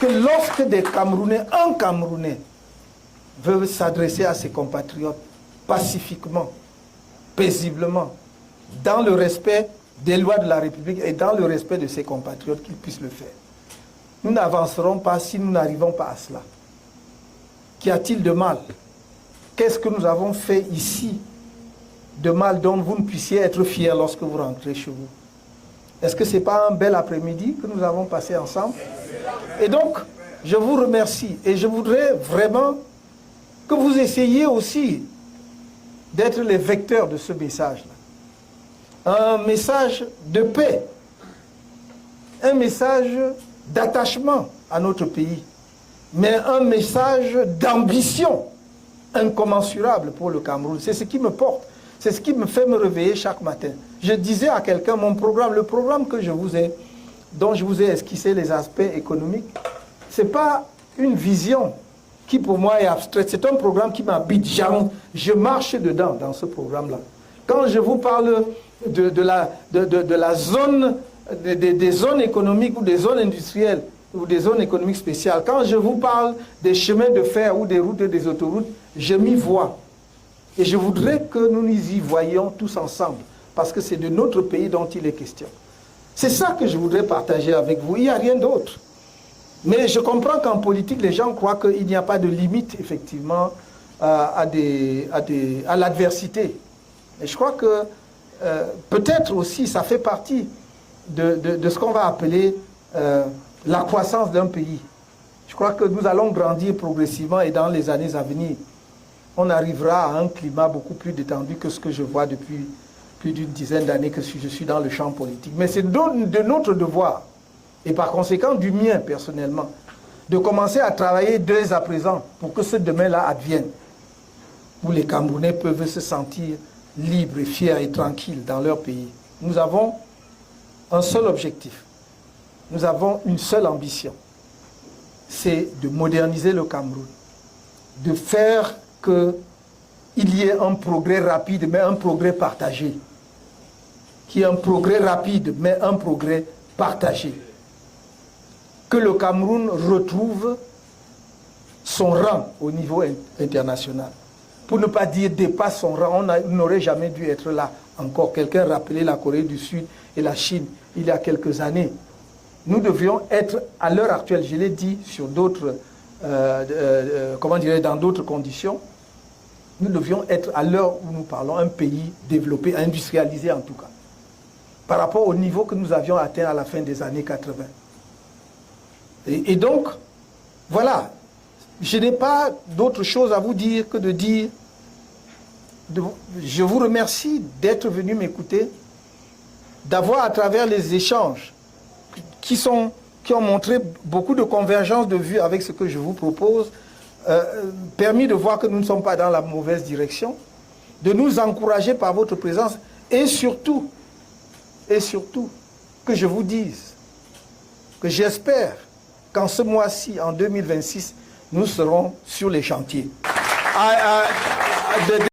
que lorsque des Camerounais, un Camerounais, veut s'adresser à ses compatriotes pacifiquement, paisiblement, dans le respect des lois de la République et dans le respect de ses compatriotes, qu'il puisse le faire. Nous n'avancerons pas si nous n'arrivons pas à cela. Qu'y a-t-il de mal? Qu'est-ce que nous avons fait ici de mal dont vous ne puissiez être fiers lorsque vous rentrez chez vous? Est-ce que ce n'est pas un bel après-midi que nous avons passé ensemble? Et donc, je vous remercie et je voudrais vraiment que vous essayiez aussi d'être les vecteurs de ce message-là. Un message de paix, un message d'attachement à notre pays, mais un message d'ambition incommensurable pour le Cameroun. C'est ce qui me porte, c'est ce qui me fait me réveiller chaque matin. Je disais à quelqu'un, mon programme, le programme que dont je vous ai esquissé les aspects économiques, ce n'est pas une vision qui pour moi est abstraite, c'est un programme qui m'habite. Je marche dedans, dans ce programme-là. Quand je vous parle de la zone, des zones économiques ou des zones industrielles ou des zones économiques spéciales, quand je vous parle des chemins de fer ou des routes et des autoroutes, je m'y vois. Et je voudrais que nous nous y voyions tous ensemble, parce que c'est de notre pays dont il est question. C'est ça que je voudrais partager avec vous, il n'y a rien d'autre. Mais je comprends qu'en politique, les gens croient qu'il n'y a pas de limite, effectivement, à l'adversité. Et je crois que peut-être aussi, ça fait partie de ce qu'on va appeler la croissance d'un pays. Je crois que nous allons grandir progressivement et dans les années à venir, on arrivera à un climat beaucoup plus détendu que ce que je vois depuis plus d'une dizaine d'années que je suis dans le champ politique. Mais c'est de notre devoir, et par conséquent du mien personnellement, de commencer à travailler dès à présent pour que ce demain-là advienne, où les Camerounais peuvent se sentir libres et fiers et tranquilles dans leur pays. Nous avons un seul objectif, nous avons une seule ambition, c'est de moderniser le Cameroun, de faire qu'il y ait un progrès rapide, mais un progrès partagé. Qu'il y ait un progrès rapide, mais un progrès partagé. Que le Cameroun retrouve son rang au niveau international. Pour ne pas dire dépasse son rang, on n'aurait jamais dû être là encore. Quelqu'un rappelait la Corée du Sud et la Chine il y a quelques années. Nous devions être, à l'heure actuelle, je l'ai dit sur d'autres, dans d'autres conditions, nous devions être, à l'heure où nous parlons, un pays développé, industrialisé en tout cas, par rapport au niveau que nous avions atteint à la fin des années 80. Et donc, voilà, je n'ai pas d'autre chose à vous dire que de dire, je vous remercie d'être venu m'écouter, d'avoir à travers les échanges qui ont montré beaucoup de convergence de vues avec ce que je vous propose, permis de voir que nous ne sommes pas dans la mauvaise direction, de nous encourager par votre présence et surtout, que je vous dise que j'espère qu'en ce mois-ci, en 2026, nous serons sur les chantiers.